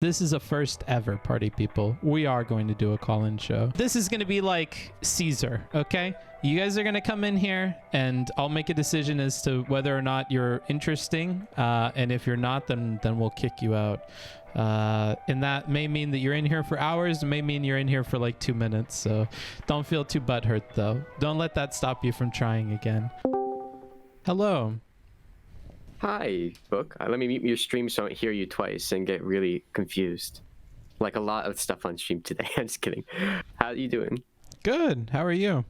This is a first ever, party people. We are going to do a call-in show. This is going to be like Caesar, okay? You guys are going to come in here and I'll make a decision as to whether or not you're interesting. And if you're not, then we'll kick you out. And that may mean that you're in here for hours. It may mean you're in here for like 2 minutes. So don't feel too butthurt though. Don't let that stop you from trying again. Hello. Hi, Book. Let me mute your stream so I don't hear you twice and get really confused. Like a lot of stuff on stream today. I'm just kidding. How are you doing? Good. How are you?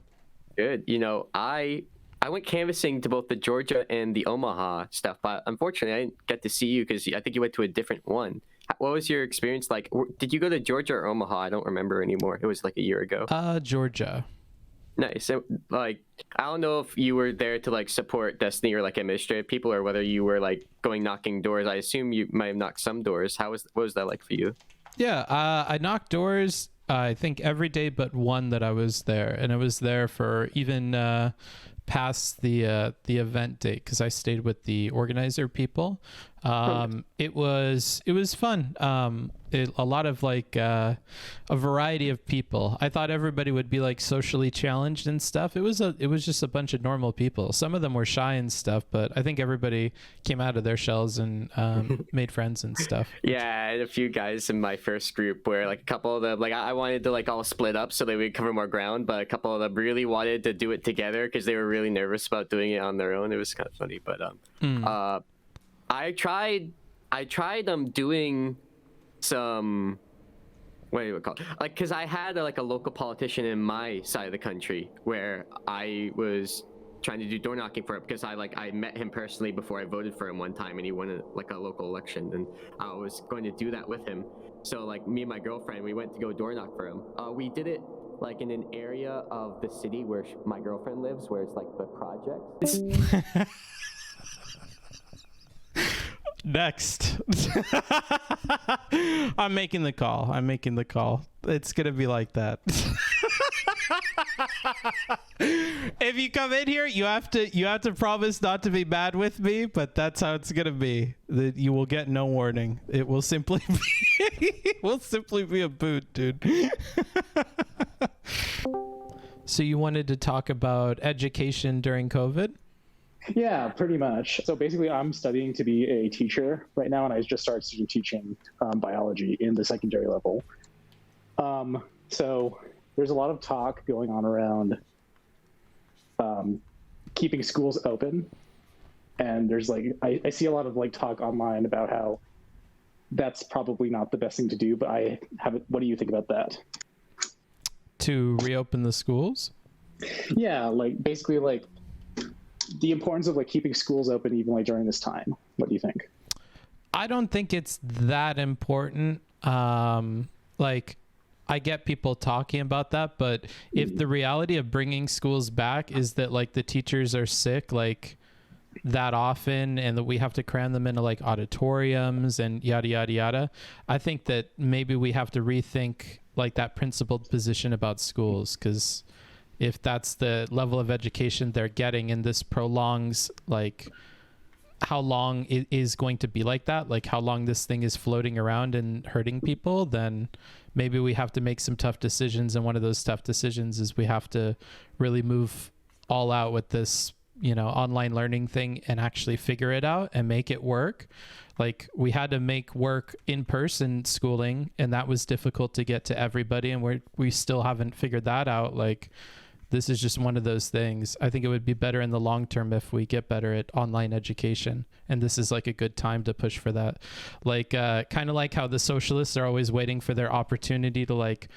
Good. You know, I went canvassing to both the Georgia and the Omaha stuff, but unfortunately I didn't get to see you because I think you went to a different one. What was your experience like? Did you go to Georgia or Omaha? I don't remember anymore. It was like a year ago. Georgia. Nice. So, like, I don't know if you were there to like support Destiny or like administrative people, or whether you were like going knocking doors. I assume you might have knocked some doors. What was that like for you? Yeah, I knocked doors. I think every day but one that I was there, and I was there for even past the event date because I stayed with the organizer people. It was fun. A lot of like a variety of people. I thought everybody would be like socially challenged and stuff. It was just a bunch of normal people. Some of them were shy and stuff, but I think everybody came out of their shells and made friends and stuff. Yeah, I had a few guys in my first group where like a couple of them, like I wanted to like all split up so they would cover more ground, but a couple of them really wanted to do it together because they were really nervous about doing it on their own. It was kind of funny, but I tried doing some, what do you call it? Like, because I had like a local politician in my side of the country where I was trying to do door knocking for him because I met him personally before I voted for him one time and he won a local election, and I was going to do that with him. So like me and my girlfriend, we went to go door knock for him. We did it like in an area of the city where my girlfriend lives, where it's like the project. Next. I'm making the call. It's gonna be like that. If you come in here, you have to promise not to be bad with me, but that's how it's gonna be. That you will get no warning. It will simply be a boot, dude. So you wanted to talk about education during COVID? Yeah, pretty much. So basically, I'm studying to be a teacher right now, and I just started teaching biology in the secondary level. So there's a lot of talk going on around keeping schools open, and there's like I see a lot of like talk online about how that's probably not the best thing to do. But what do you think about that? To reopen the schools? Yeah, like basically like the importance of like keeping schools open even like during this time. What do you think? I don't think it's that important. Like I get people talking about that, but if the reality of bringing schools back is that like the teachers are sick like that often and that we have to cram them into like auditoriums and yada yada yada, I think that maybe we have to rethink like that principled position about schools, because if that's the level of education they're getting and this prolongs like how long it is going to be like that, like how long this thing is floating around and hurting people, then maybe we have to make some tough decisions. And one of those tough decisions is we have to really move all out with this, you know, online learning thing and actually figure it out and make it work. Like we had to make work in-person schooling, and that was difficult to get to everybody, and we still haven't figured that out. Like this is just one of those things. I think it would be better in the long term if we get better at online education, and this is like a good time to push for that. Like kind of like how the socialists are always waiting for their opportunity to like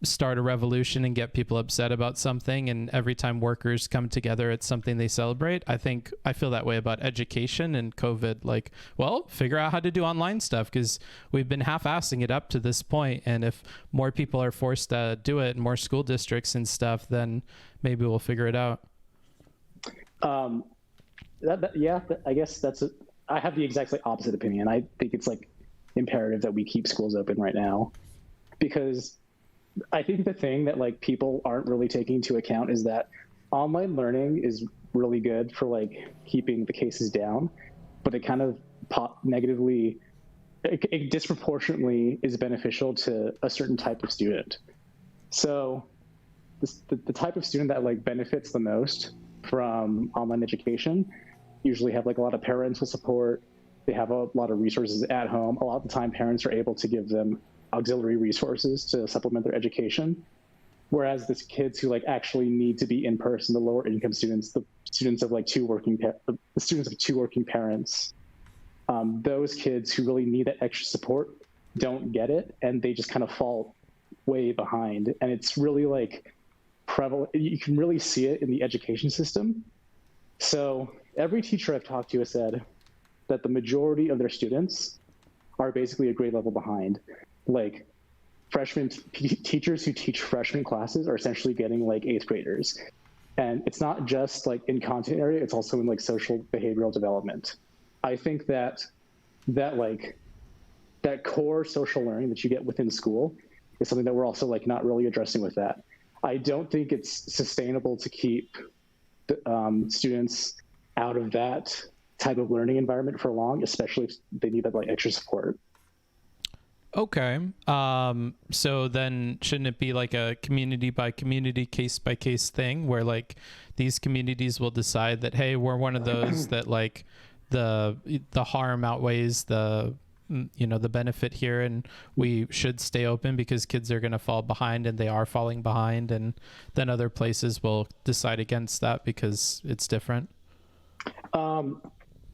start a revolution and get people upset about something, and every time workers come together it's something they celebrate. I feel that way about education and COVID. Like, well, figure out how to do online stuff, because we've been half-assing it up to this point, and if more people are forced to do it, more school districts and stuff, then maybe we'll figure it out. I guess I have the exact opposite opinion. I think it's like imperative that we keep schools open right now, because I think the thing that like people aren't really taking into account is that online learning is really good for like keeping the cases down, but it kind of negatively it disproportionately is beneficial to a certain type of student. So the type of student that like benefits the most from online education usually have like a lot of parental support. They have a lot of resources at home. A lot of the time parents are able to give them auxiliary resources to supplement their education. Whereas the kids who like actually need to be in person, the lower income students, the students of like two working parents, those kids who really need that extra support don't get it, and they just kind of fall way behind. And it's really like prevalent. You can really see it in the education system. So every teacher I've talked to has said that the majority of their students are basically a grade level behind. Like freshman teachers who teach freshman classes are essentially getting like 8th graders. And it's not just like in content area, it's also in like social behavioral development. I think that core social learning that you get within school is something that we're also like not really addressing with that. I don't think it's sustainable to keep the, students out of that type of learning environment for long, especially if they need that like extra support. Okay. So then shouldn't it be like a community by community, case by case thing where like these communities will decide that, hey, we're one of those that like the harm outweighs the, you know, the benefit here, and we should stay open because kids are going to fall behind, and they are falling behind, and then other places will decide against that because it's different?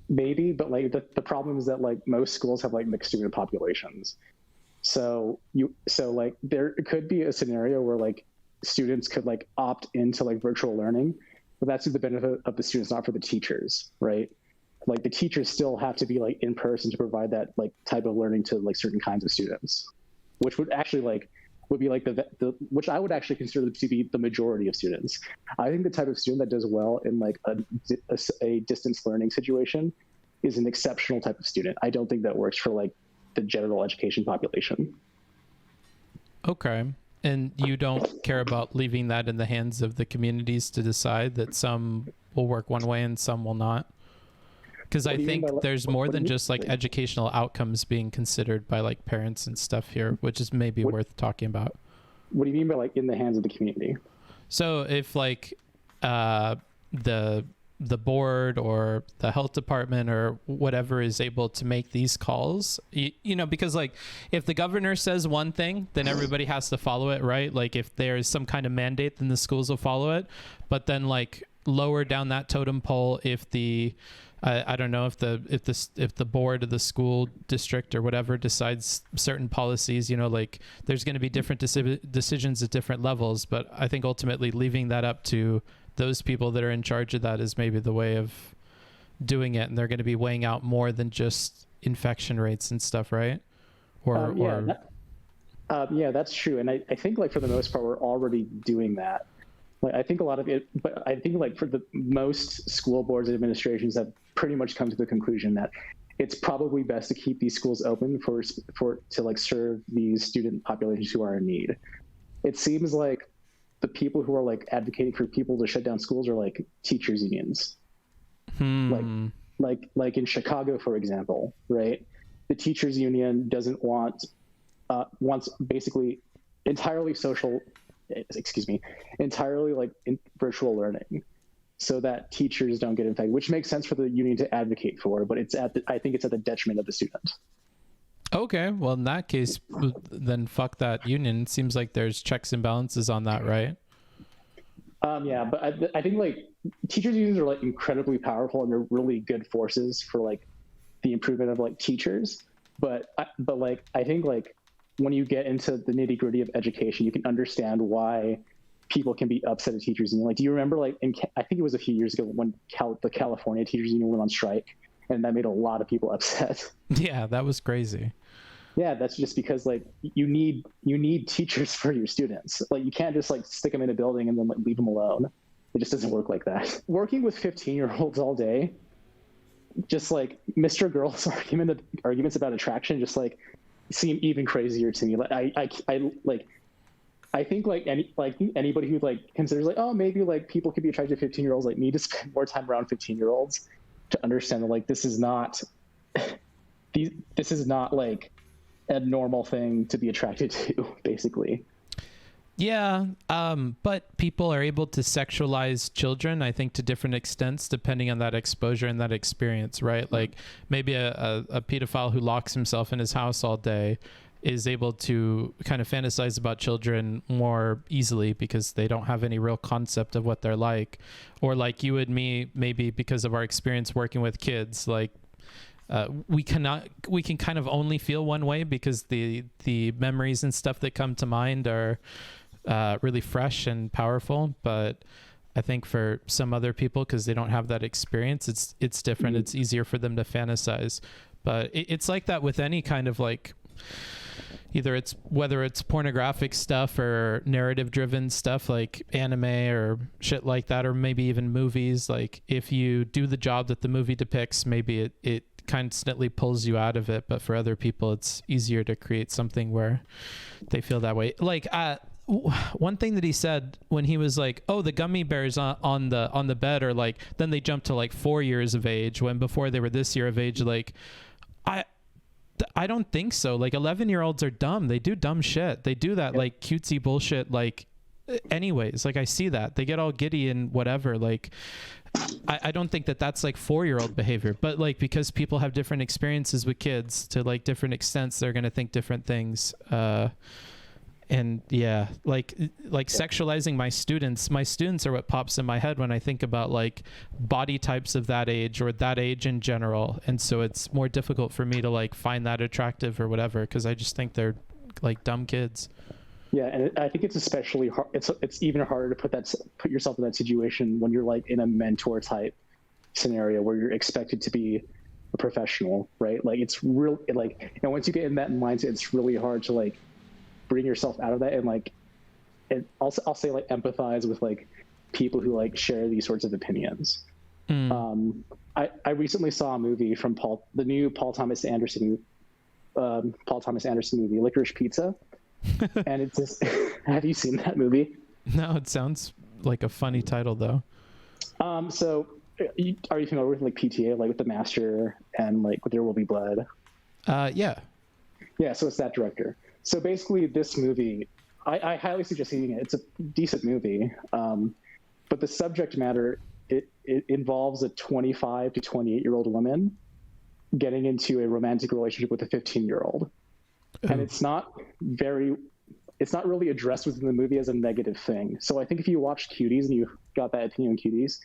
Maybe, but like the problem is that like most schools have like mixed student populations. So like there could be a scenario where like students could like opt into like virtual learning, but that's to the benefit of the students, not for the teachers, right? Like the teachers still have to be like in person to provide that like type of learning to like certain kinds of students, which would actually like would be like the which I would actually consider to be the majority of students. I think the type of student that does well in like a distance learning situation is an exceptional type of student. I don't think that works for like the general education population. Okay. And you don't care about leaving that in the hands of the communities to decide that some will work one way and some will not? Because I think there's more than just like educational outcomes being considered by like parents and stuff here, which is maybe worth talking about. What do you mean by like in the hands of the community? So if like the board or the health department or whatever is able to make these calls, you know, because like if the governor says one thing, then everybody has to follow it, right? Like if there's some kind of mandate, then the schools will follow it. But then like lower down that totem pole, if the I don't know if the board of the school district or whatever decides certain policies, you know, like there's going to be different decisions at different levels. But I think ultimately leaving that up to those people that are in charge of that is maybe the way of doing it. And they're going to be weighing out more than just infection rates and stuff, right? Yeah, that's true. And I think like for the most part, we're already doing that. Like, I think a lot of it, but I think like for the most school boards and administrations have pretty much come to the conclusion that it's probably best to keep these schools open to like serve these student populations who are in need. It seems like the people who are like advocating for people to shut down schools are like teachers unions. Like in Chicago, for example, right? The teachers union doesn't wants basically entirely like in virtual learning so that teachers don't get infected, which makes sense for the union to advocate for, but I think it's at the detriment of the student. Okay, well in that case, then fuck that union. It seems like there's checks and balances on that, right? Yeah, but I think like teachers unions are like incredibly powerful and they're really good forces for like the improvement of like teachers. But like I think like when you get into the nitty gritty of education, you can understand why people can be upset at teachers union. Like, do you remember like I think it was a few years ago when the California teachers union went on strike, and that made a lot of people upset. Yeah, that was crazy. Yeah, that's just because like you need teachers for your students. Like you can't just like stick them in a building and then like leave them alone. It just doesn't work like that. Working with 15-year-olds all day, just like Mr. Girl's arguments about attraction just like seem even crazier to me. Like I think like anybody who like considers like, oh, maybe like people could be attracted to 15-year-olds like need to spend more time around 15-year-olds to understand that like this is not this is not like a normal thing to be attracted to, basically. Yeah, but people are able to sexualize children, I think, to different extents depending on that exposure and that experience, right? Like maybe a pedophile who locks himself in his house all day is able to kind of fantasize about children more easily because they don't have any real concept of what they're like. Or like you and me, maybe because of our experience working with kids, like we can kind of only feel one way because the memories and stuff that come to mind are really fresh and powerful. But I think for some other people, because they don't have that experience, it's different. It's easier for them to fantasize. But it's like that with any kind of like, whether it's pornographic stuff or narrative driven stuff like anime or shit like that, or maybe even movies. Like if you do the job that the movie depicts, maybe it constantly pulls you out of it. But for other people, it's easier to create something where they feel that way. Like one thing that he said when he was like, oh, the gummy bears on the bed, or like, then they jumped to like 4 years of age when before they were this year of age. Like I don't think so. Like 11-year-olds are dumb. They do dumb shit. They do that like cutesy bullshit. Like anyways, like I see that they get all giddy and whatever. Like I don't think that that's like 4-year-old behavior, but like, because people have different experiences with kids to like different extents, they're going to think different things. And yeah, like sexualizing my students are what pops in my head when I think about like body types of that age or that age in general. And so it's more difficult for me to like find that attractive or whatever, because I just think they're like dumb kids. Yeah, and I think it's especially hard. It's even harder to put yourself in that situation when you're like in a mentor type scenario where you're expected to be a professional, right? Like it's real. Like, and once you get in that mindset, it's really hard to like bring yourself out of that and like, and I'll say like empathize with like people who like share these sorts of opinions. I recently saw a movie from the new Paul Thomas Anderson movie, Licorice Pizza. And it's just, have you seen that movie? No, it sounds like a funny title though. So are you familiar with like PTA, like with The Master and like There Will Be Blood? Yeah, so it's that director. So basically this movie, I highly suggest seeing it. It's a decent movie, but the subject matter, it involves a 25 to 28-year-old woman getting into a romantic relationship with a 15-year-old. And it's not really addressed within the movie as a negative thing. So I think if you watched Cuties and you got that opinion on Cuties,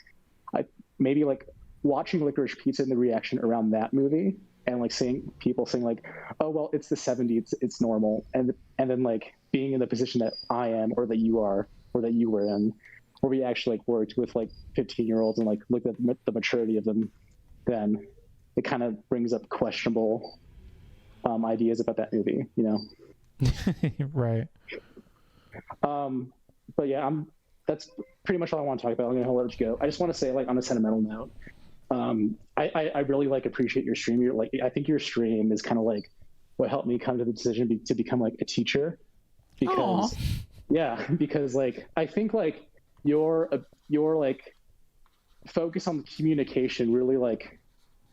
maybe like watching Licorice Pizza and the reaction around that movie, and like seeing people saying like, oh, well, it's the 70s, it's normal. And then like being in the position that I am, or that you are, or that you were in, where we actually like worked with like 15-year-olds and like looked at the maturity of them, then it kind of brings up questionable ideas about that movie, you know? Right. But yeah, that's pretty much all I want to talk about. I'm going to let you go. I just want to say, like, on a sentimental note, I really like appreciate your stream. I think your stream is kind of like what helped me come to the decision to become like a teacher, because because like I think like your like focus on communication really like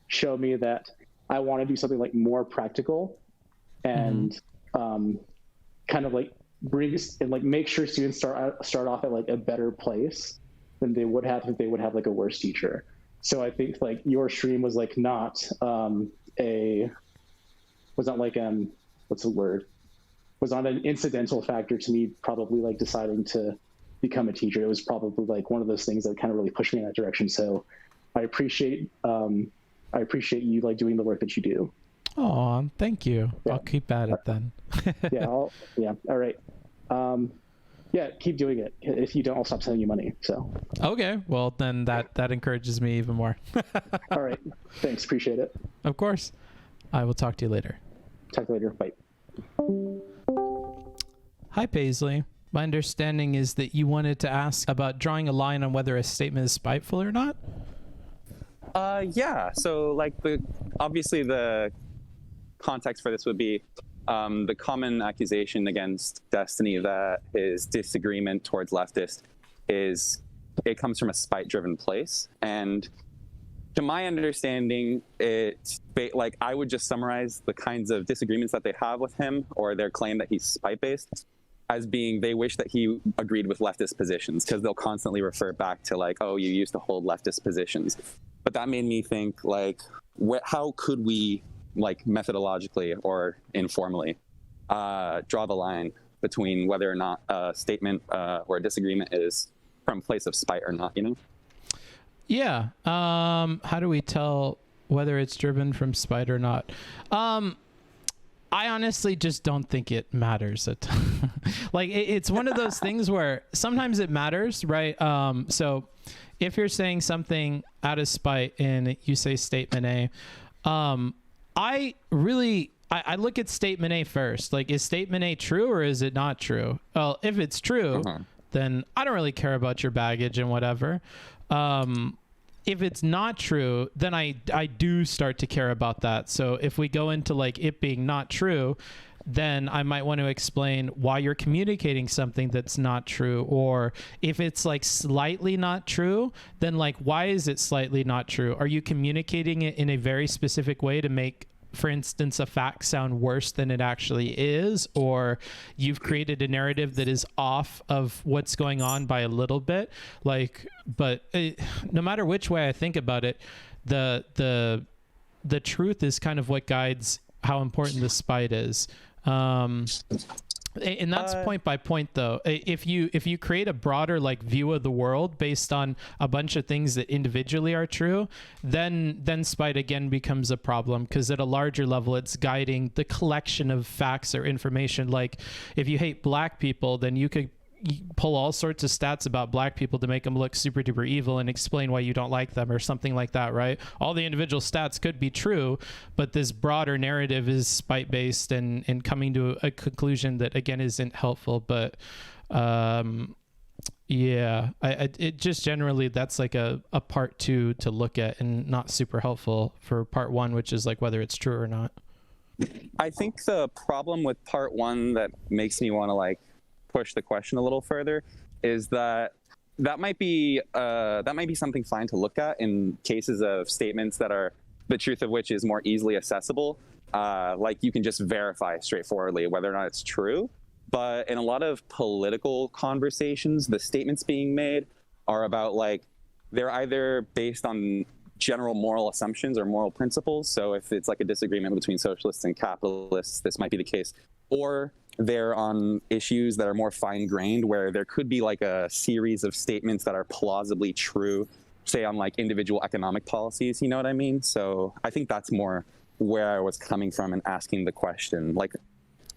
showed me that I want to do something like more practical and kind of like make sure students start off at like a better place than they would have if they would have like a worse teacher. So I think like your stream was like was not an incidental factor to me probably like deciding to become a teacher. It was probably like one of those things that kind of really pushed me in that direction. So I appreciate you like doing the work that you do. Oh, thank you. Yeah. I'll keep at it then. All right. Keep doing it. If you don't, I'll stop sending you money. So okay, well then that encourages me even more. All right, thanks, appreciate it. Of course. I will talk to you later. Bye. Hi Paisley, my understanding is that you wanted to ask about drawing a line on whether a statement is spiteful or not. So like obviously the context for this would be the common accusation against Destiny that his disagreement towards leftist it comes from a spite-driven place, and to my understanding, like I would just summarize the kinds of disagreements that they have with him, or their claim that he's spite-based, as being they wish that he agreed with leftist positions, because they'll constantly refer back to like, oh, you used to hold leftist positions. But that made me think, like, how could we, like, methodologically or informally draw the line between whether or not a statement or a disagreement is from a place of spite or not, you know? Yeah. How do we tell whether it's driven from spite or not? I honestly just don't think it matters. Like, it's one of those things where sometimes it matters, right? So if you're saying something out of spite and you say statement A, I look at statement A first. Like, is statement A true or is it not true? Well, if it's true, then I don't really care about your baggage and whatever. If it's not true, then I do start to care about that. So if we go into like it being not true, then I might want to explain why you're communicating something that's not true. Or if it's like slightly not true, then like, why is it slightly not true? Are you communicating it in a very specific way to make, for instance, a fact sound worse than it actually is? Or you've created a narrative that is off of what's going on by a little bit? Like, but no matter which way I think about it, the truth is kind of what guides how important the spite is. And that's point by point, though. If you create a broader like view of the world based on a bunch of things that individually are true, then spite again becomes a problem, because at a larger level it's guiding the collection of facts or information. Like, if you hate black people, then you could pull all sorts of stats about black people to make them look super duper evil and explain why you don't like them or something like that, right? All the individual stats could be true, but this broader narrative is spite based and coming to a conclusion that again isn't helpful. But yeah, it just generally, that's like a part 2 to look at and not super helpful for part 1, which is like whether it's true or not. I think the problem with part 1 that makes me want to like push the question a little further is that might be something fine to look at in cases of statements that are the truth of which is more easily accessible. Like, you can just verify straightforwardly whether or not it's true. But in a lot of political conversations, the statements being made are about like, they're either based on general moral assumptions or moral principles. So if it's like a disagreement between socialists and capitalists, this might be the case. Or they're on issues that are more fine-grained, where there could be like a series of statements that are plausibly true, say on like individual economic policies, you know what I mean? So I think that's more where I was coming from and asking the question, like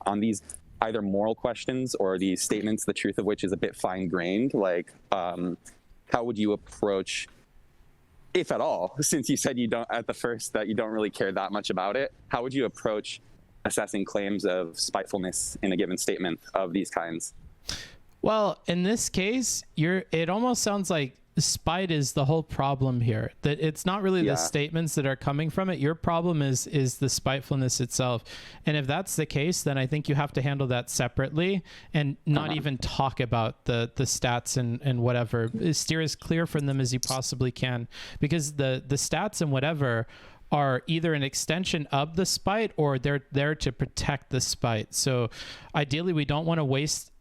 on these either moral questions or these statements, the truth of which is a bit fine-grained, like how would you approach, if at all, since you said you don't at the first that you don't really care that much about it, how would you approach assessing claims of spitefulness in a given statement of these kinds? Well, in this case, it almost sounds like spite is the whole problem here, that it's not really the statements that are coming from it. Your problem is the spitefulness itself. And if that's the case, then I think you have to handle that separately and not even talk about the stats and whatever. Steer as clear from them as you possibly can, because the stats and whatever are either an extension of the spite or they're there to protect the spite. So ideally, we don't want to waste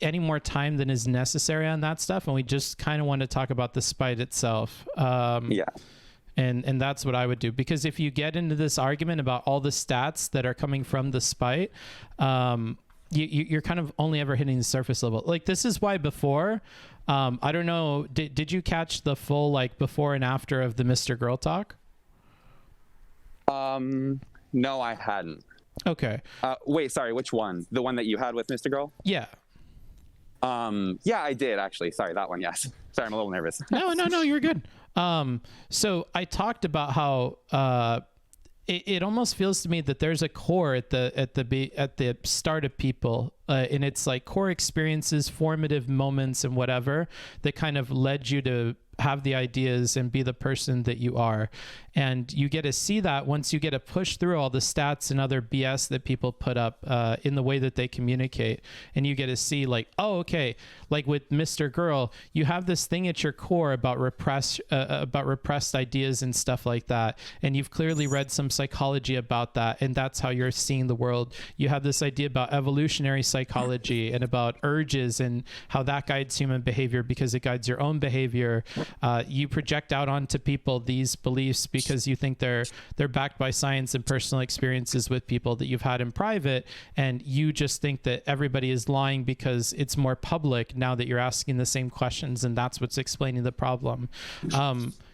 any more time than is necessary on that stuff, and we just kind of want to talk about the spite itself. And that's what I would do, because if you get into this argument about all the stats that are coming from the spite, you're kind of only ever hitting the surface level. Like, this is why before, I don't know, did you catch the full like before and after of the Mr. Girl Talk? No, I hadn't. Okay. Wait, sorry, which one? The one that you had with Mr. Girl? Yeah. Yeah, I did actually. Sorry, that one, yes. Sorry, I'm a little nervous. No, you're good. So I talked about how it almost feels to me that there's a core at the start of people, and it's like core experiences, formative moments, and whatever that kind of led you to have the ideas and be the person that you are. And you get to see that once you get to push through all the stats and other BS that people put up in the way that they communicate. And you get to see like, oh, okay, like with Mr. Girl, you have this thing at your core about repressed ideas and stuff like that. And you've clearly read some psychology about that. And that's how you're seeing the world. You have this idea about evolutionary psychology and about urges and how that guides human behavior because it guides your own behavior. You project out onto people these beliefs because you think they're backed by science and personal experiences with people that you've had in private, and you just think that everybody is lying because it's more public now that you're asking the same questions, and that's what's explaining the problem.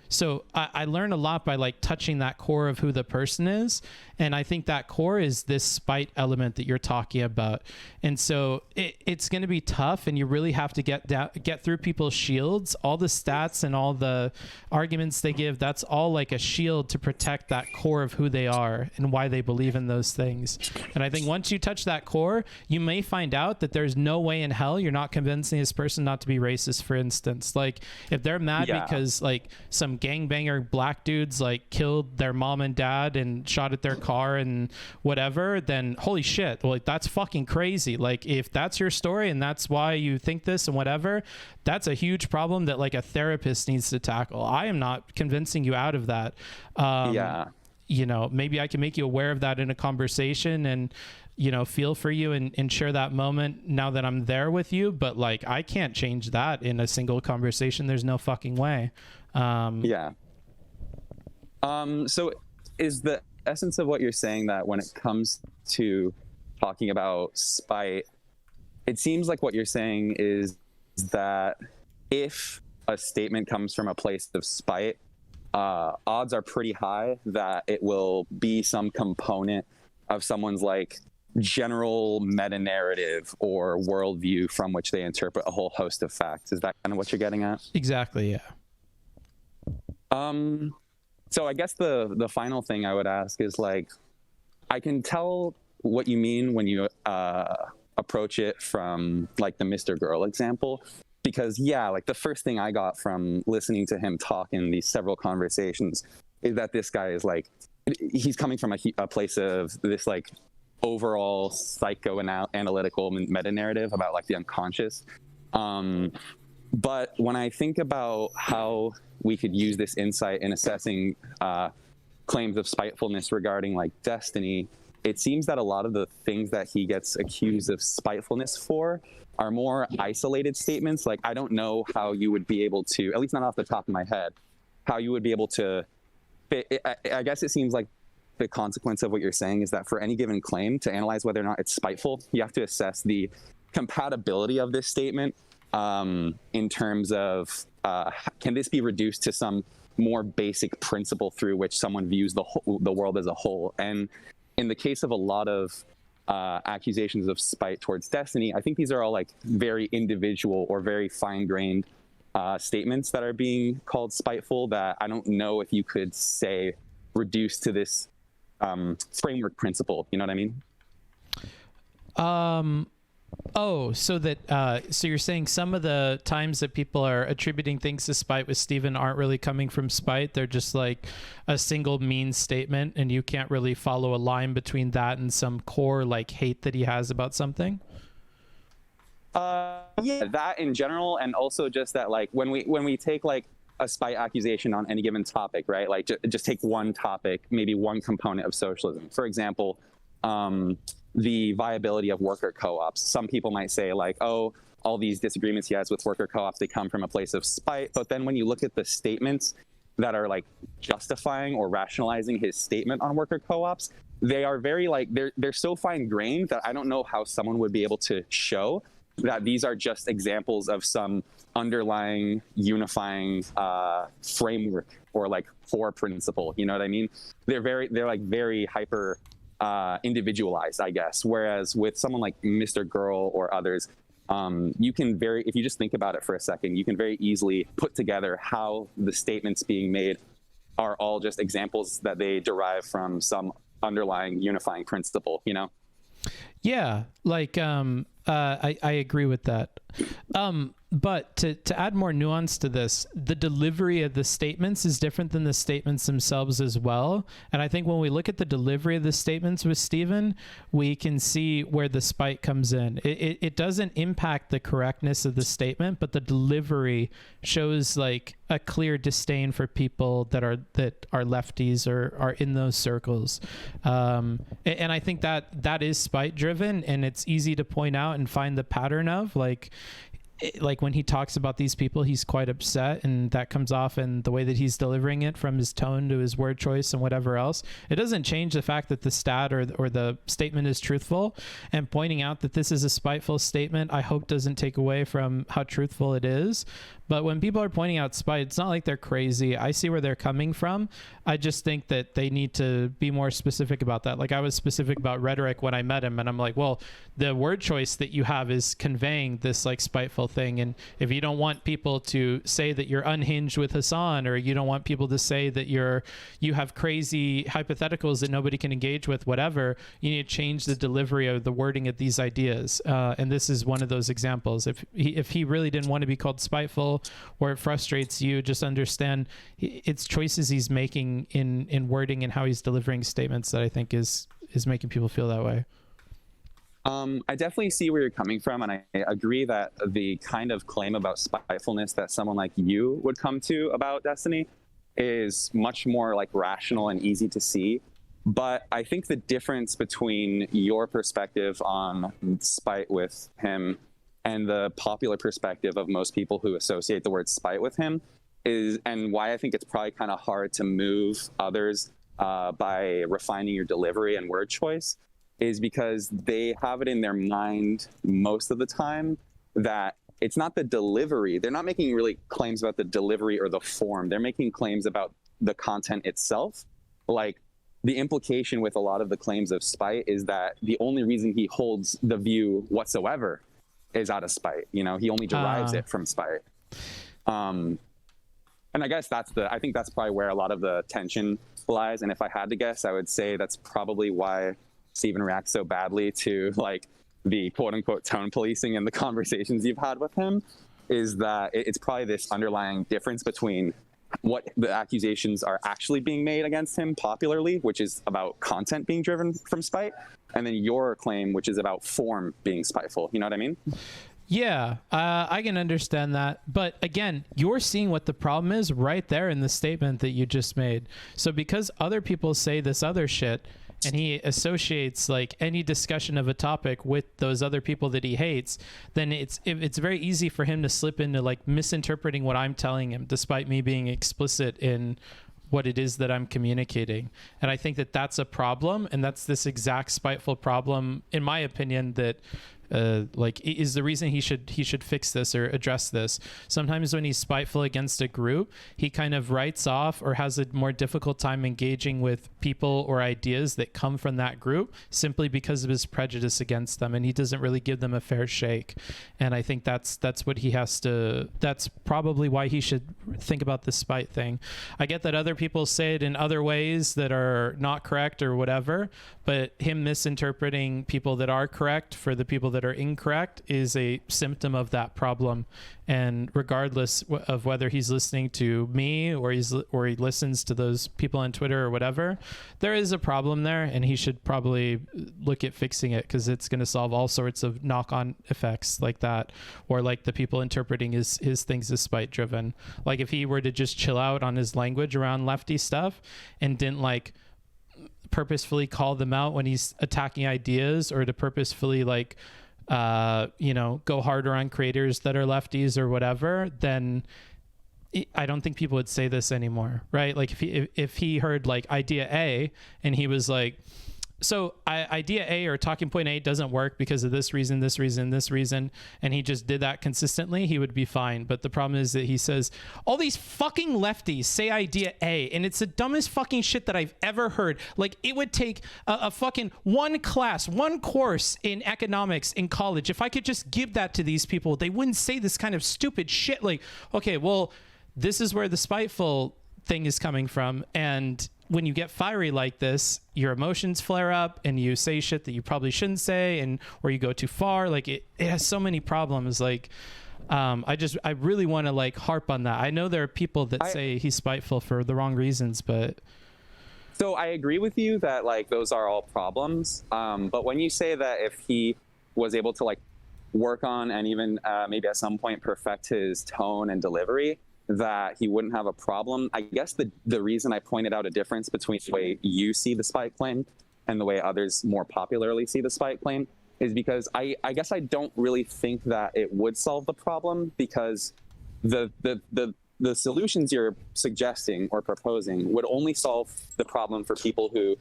So I learned a lot by like touching that core of who the person is. And I think that core is this spite element that you're talking about. And so it's going to be tough, and you really have to get through people's shields. All the stats and all the arguments they give, that's all like a shield to protect that core of who they are and why they believe in those things. And I think once you touch that core, you may find out that there's no way in hell you're not convincing this person not to be racist, for instance. Like if they're mad because like some gangbanger black dudes like killed their mom and dad and shot at their car and whatever, then holy shit, well, like that's fucking crazy. Like if that's your story and that's why you think this and whatever, that's a huge problem that like a therapist needs to tackle. I am not convincing you out of that. You know, maybe I can make you aware of that in a conversation and, you know, feel for you and share that moment now that I'm there with you. But like, I can't change that in a single conversation. There's no fucking way. So is the essence of what you're saying that when it comes to talking about spite, it seems like what you're saying is that if a statement comes from a place of spite, odds are pretty high that it will be some component of someone's like general meta narrative or worldview from which they interpret a whole host of facts. Is that kind of what you're getting at? Exactly. Yeah. So I guess the final thing I would ask is like, I can tell what you mean when you approach it from like the Mr. Girl example, because yeah, like the first thing I got from listening to him talk in these several conversations is that this guy is like, he's coming from a place of this like overall psychoanalytical meta narrative about like the unconscious. But when I think about how we could use this insight in assessing claims of spitefulness regarding like destiny, it seems that a lot of the things that he gets accused of spitefulness for are more isolated statements. Like, I don't know how you would be able to, at least not off the top of my head, how you would be able to fit. I guess it seems like the consequence of what you're saying is that for any given claim, to analyze whether or not it's spiteful, you have to assess the compatibility of this statement in terms of can this be reduced to some more basic principle through which someone views the world as a whole. And in the case of a lot of accusations of spite towards destiny, I think these are all like very individual or very fine-grained statements that are being called spiteful that I don't know if you could say reduced to this framework principle. You know what I mean? So you're saying some of the times that people are attributing things to spite with Steven aren't really coming from spite. They're just like a single mean statement, and you can't really follow a line between that and some core like hate that he has about something. Yeah, that in general, and also just that like when we take like a spite accusation on any given topic, right? Like just take one topic, maybe one component of socialism. For example, the viability of worker co-ops. Some people might say like, oh, all these disagreements he has with worker co-ops, they come from a place of spite. But then when you look at the statements that are like justifying or rationalizing his statement on worker co-ops, they are very like, they're so fine-grained that I don't know how someone would be able to show that these are just examples of some underlying unifying framework or like core principle. You know what I mean? They're very hyper individualized, I guess. Whereas with someone like Mr. Girl or others, if you just think about it for a second, you can very easily put together how the statements being made are all just examples that they derive from some underlying unifying principle, you know? Yeah, like I agree with that. But to add more nuance to this, the delivery of the statements is different than the statements themselves as well. And I think when we look at the delivery of the statements with Steven, we can see where the spite comes in. It doesn't impact the correctness of the statement, but the delivery shows like a clear disdain for people that are lefties or are in those circles. And I think that is spite driven, and it's easy to point out and find the pattern of like when he talks about these people, he's quite upset, and that comes off in the way that he's delivering it, from his tone to his word choice and whatever else. It doesn't change the fact that the stat or the statement is truthful, and pointing out that this is a spiteful statement, I hope doesn't take away from how truthful it is. But when people are pointing out spite, it's not like they're crazy. I see where they're coming from. I just think that they need to be more specific about that. Like, I was specific about rhetoric when I met him, and I'm like, well, the word choice that you have is conveying this like spiteful thing. And if you don't want people to say that you're unhinged with Hassan, or you don't want people to say that you have crazy hypotheticals that nobody can engage with, whatever, you need to change the delivery of the wording of these ideas. And this is one of those examples. If he really didn't want to be called spiteful, or it frustrates you, just understand it's choices he's making in wording and how he's delivering statements that I think is making people feel that way. I definitely see where you're coming from, and I agree that the kind of claim about spitefulness that someone like you would come to about Destiny is much more like rational and easy to see. But I think the difference between your perspective on spite with him and the popular perspective of most people who associate the word spite with him is, and why I think it's probably kind of hard to move others by refining your delivery and word choice, is because they have it in their mind most of the time that it's not the delivery. They're not making really claims about the delivery or the form. They're making claims about the content itself. Like, the implication with a lot of the claims of spite is that the only reason he holds the view whatsoever is out of spite. You know, he only derives it from spite. And I guess I think that's probably where a lot of the tension lies. And if I had to guess, I would say that's probably why Steven reacts so badly to like the quote unquote tone policing in the conversations you've had with him, is that it's probably this underlying difference between what the accusations are actually being made against him popularly, which is about content being driven from spite, and then your claim, which is about form being spiteful. You know what I mean? Yeah, I can understand that. But again, you're seeing what the problem is right there in the statement that you just made. So because other people say this other shit, and he associates like any discussion of a topic with those other people that he hates, then it's very easy for him to slip into like misinterpreting what I'm telling him, despite me being explicit in what it is that I'm communicating. And I think that that's a problem, and that's this exact spiteful problem, in my opinion, that like is the reason he should fix this or address this. Sometimes when he's spiteful against a group, he kind of writes off or has a more difficult time engaging with people or ideas that come from that group simply because of his prejudice against them, and he doesn't really give them a fair shake. And I think that's what he has to, that's probably why he should think about the spite thing. I get that other people say it in other ways that are not correct or whatever, but him misinterpreting people that are correct for the people that are incorrect is a symptom of that problem. And regardless of whether he's listening to me or he listens to those people on Twitter or whatever, there is a problem there, and he should probably look at fixing it, because it's going to solve all sorts of knock-on effects like that, or like the people interpreting his things as spite driven. Like if he were to just chill out on his language around lefty stuff and didn't like purposefully call them out when he's attacking ideas, or to purposefully like go harder on creators that are lefties or whatever, then I don't think people would say this anymore, right? Like if he heard like idea A and he was like, so idea A or talking point A doesn't work because of this reason, this reason, this reason, and he just did that consistently, he would be fine. But the problem is that he says, all these fucking lefties say idea A, and it's the dumbest fucking shit that I've ever heard. Like, it would take a fucking one course in economics in college. If I could just give that to these people, they wouldn't say this kind of stupid shit. Like, okay, well, this is where the spiteful thing is coming from, and when you get fiery like this, your emotions flare up and you say shit that you probably shouldn't say, and or you go too far. Like it has so many problems. Like I really want to like harp on that. I know there are people that say he's spiteful for the wrong reasons, but so I agree with you that like those are all problems. But when you say that if he was able to like work on and even maybe at some point perfect his tone and delivery, that he wouldn't have a problem. I guess the reason I pointed out a difference between the way you see the spike plane and the way others more popularly see the spike plane is because I guess I don't really think that it would solve the problem, because the solutions you're suggesting or proposing would only solve the problem for people who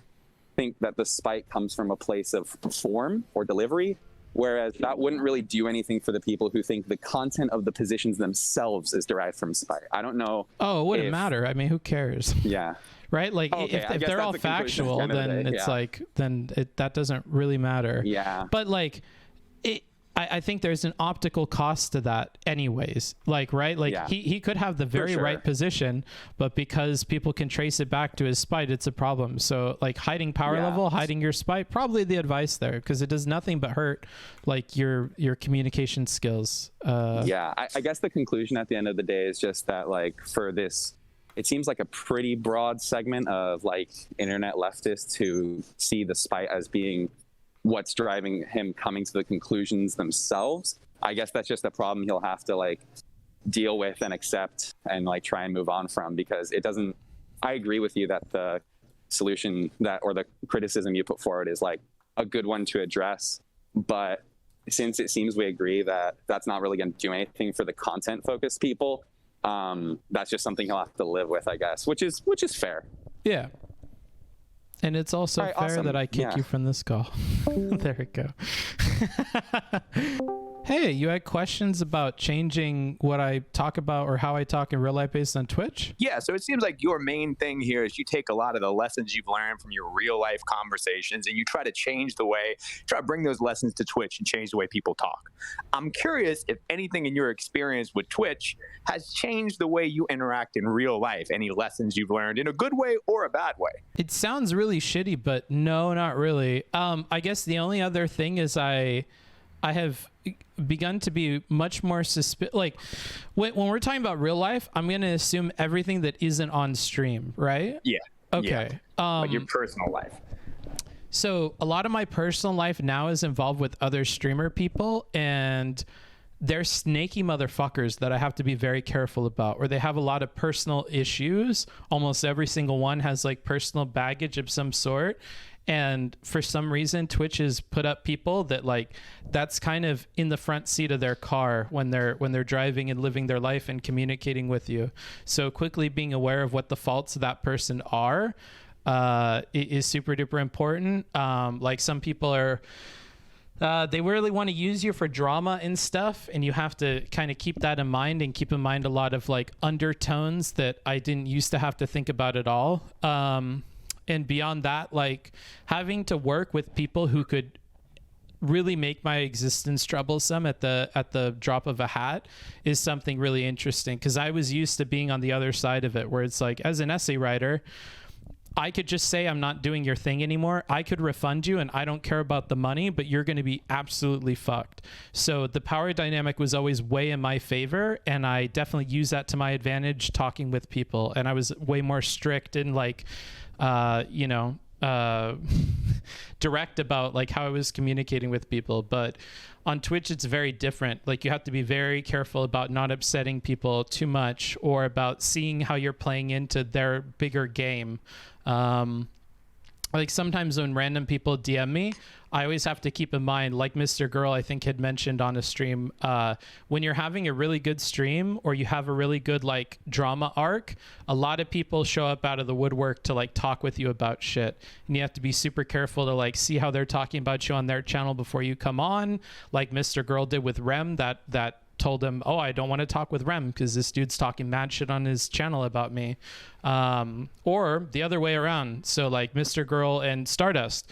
think that the spike comes from a place of form or delivery, whereas that wouldn't really do anything for the people who think the content of the positions themselves is derived from spike. I don't know. Oh, it wouldn't matter. I mean, who cares? Yeah. Right? Like Okay, if they're all factual, then it's like, then that doesn't really matter. Yeah. But like I think there's an optical cost to that anyways. Like, right? Like he could have the very right position, but because people can trace it back to his spite, it's a problem. So like hiding power level, hiding your spite, probably the advice there, because it does nothing but hurt like your communication skills. I guess the conclusion at the end of the day is just that like for this, it seems like a pretty broad segment of like internet leftists who see the spite as being what's driving him coming to the conclusions themselves. I guess that's just a problem he'll have to like deal with and accept and like try and move on from, because it doesn't, I agree with you that the solution that, or the criticism you put forward is like a good one to address. But since it seems we agree that that's not really going to do anything for the content focused people, that's just something he'll have to live with, I guess, which is fair. Yeah. And it's also right, fair awesome. that I kick you from this call. There we go. Hey, you had questions about changing what I talk about or how I talk in real life based on Twitch? Yeah, so it seems like your main thing here is you take a lot of the lessons you've learned from your real life conversations and you try to change the way, try to bring those lessons to Twitch and change the way people talk. I'm curious if anything in your experience with Twitch has changed the way you interact in real life, any lessons you've learned in a good way or a bad way. It sounds really shitty, but no, not really. I guess the only other thing is I have begun to be much more like when we're talking about real life, I'm going to assume everything that isn't on stream, right? Yeah. Okay. Yeah. Like your personal life. So a lot of my personal life now is involved with other streamer people, and they're snaky motherfuckers that I have to be very careful about, or they have a lot of personal issues. Almost every single one has like personal baggage of some sort. And for some reason, Twitch has put up people that like, that's kind of in the front seat of their car when they're driving and living their life and communicating with you. So quickly being aware of what the faults of that person are is super duper important. Like some people are, they really want to use you for drama and stuff, and you have to kind of keep that in mind and keep in mind a lot of like undertones that I didn't used to have to think about at all. And beyond that, like having to work with people who could really make my existence troublesome at the drop of a hat is something really interesting, because I was used to being on the other side of it, where it's like, as an essay writer, I could just say I'm not doing your thing anymore. I could refund you and I don't care about the money, but you're going to be absolutely fucked. So the power dynamic was always way in my favor, and I definitely use that to my advantage talking with people. And I was way more strict and like direct about like how I was communicating with people. But on Twitch, it's very different. Like you have to be very careful about not upsetting people too much, or about seeing how you're playing into their bigger game. Like sometimes when random people DM me, I always have to keep in mind, like Mr. Girl, I think had mentioned on a stream, when you're having a really good stream or you have a really good like drama arc, a lot of people show up out of the woodwork to like talk with you about shit. And you have to be super careful to like see how they're talking about you on their channel before you come on, like Mr. Girl did with Rem, that told him, oh, I don't want to talk with Rem because this dude's talking mad shit on his channel about me. Or the other way around. So like Mr. Girl and Stardust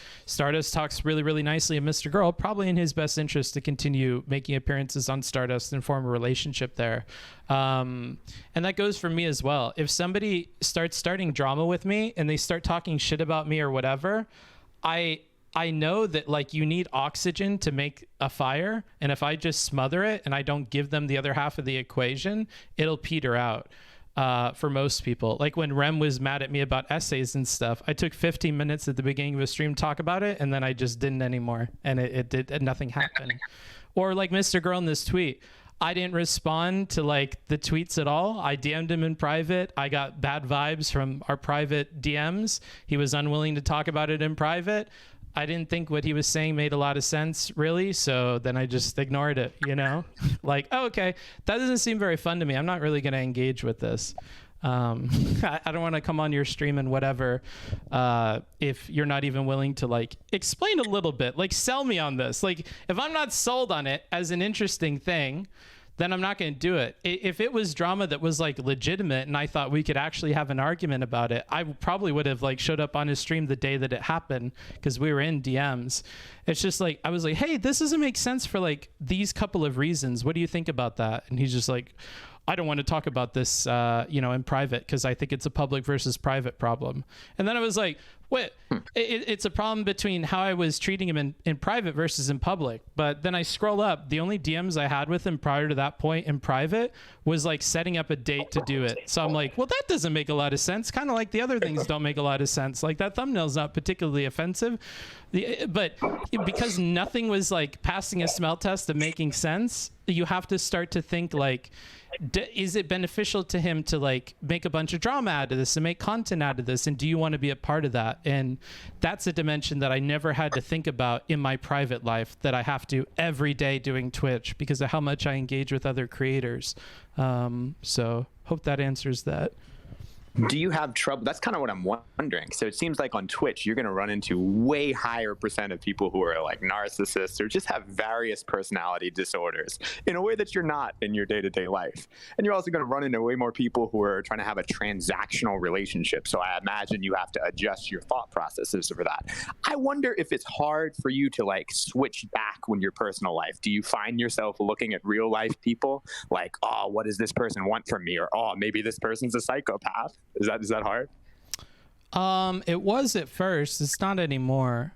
talks really, really nicely of Mr. Girl, probably in his best interest to continue making appearances on Stardust and form a relationship there. And that goes for me as well. If somebody starting drama with me and they start talking shit about me or whatever, I know that like you need oxygen to make a fire, and if I just smother it and I don't give them the other half of the equation, it'll peter out. For most people, like when Rem was mad at me about essays and stuff, I took 15 minutes at the beginning of a stream to talk about it, and then I just didn't anymore, and and nothing happened. Or like Mr. Girl in this tweet, I didn't respond to like the tweets at all. I DM'd him in private. I got bad vibes from our private DMs. He was unwilling to talk about it in private. I didn't think what he was saying made a lot of sense, really. So then I just ignored it, you know, like, oh, okay, that doesn't seem very fun to me. I'm not really going to engage with this. I don't want to come on your stream and whatever if you're not even willing to like explain a little bit, like sell me on this. Like if I'm not sold on it as an interesting thing, then I'm not going to do it. If it was drama that was like legitimate and I thought we could actually have an argument about it, I probably would have like showed up on his stream the day that it happened because we were in DMs. It's just like, I was like, hey, this doesn't make sense for like these couple of reasons. What do you think about that? And he's just like, I don't want to talk about this, in private because I think it's a public versus private problem. And then I was like, wait, it's a problem between how I was treating him in private versus in public. But then I scroll up, the only DMs I had with him prior to that point in private was like setting up a date to do it. So I'm like, well, that doesn't make a lot of sense. Kind of like the other things don't make a lot of sense. Like that thumbnail's not particularly offensive. But because nothing was like passing a smell test of making sense, you have to start to think like, is it beneficial to him to like make a bunch of drama out of this and make content out of this? And do you want to be a part of that? And that's a dimension that I never had to think about in my private life that I have to every day doing Twitch because of how much I engage with other creators. So hope that answers that. Do you have trouble? That's kind of what I'm wondering. So it seems like on Twitch, you're going to run into way higher percent of people who are like narcissists or just have various personality disorders in a way that you're not in your day-to-day life. And you're also going to run into way more people who are trying to have a transactional relationship. So I imagine you have to adjust your thought processes for that. I wonder if it's hard for you to like switch back when your personal life. Do you find yourself looking at real life people like, oh, what does this person want from me? Or, oh, maybe this person's a psychopath. Is that hard? It was at first. It's not anymore.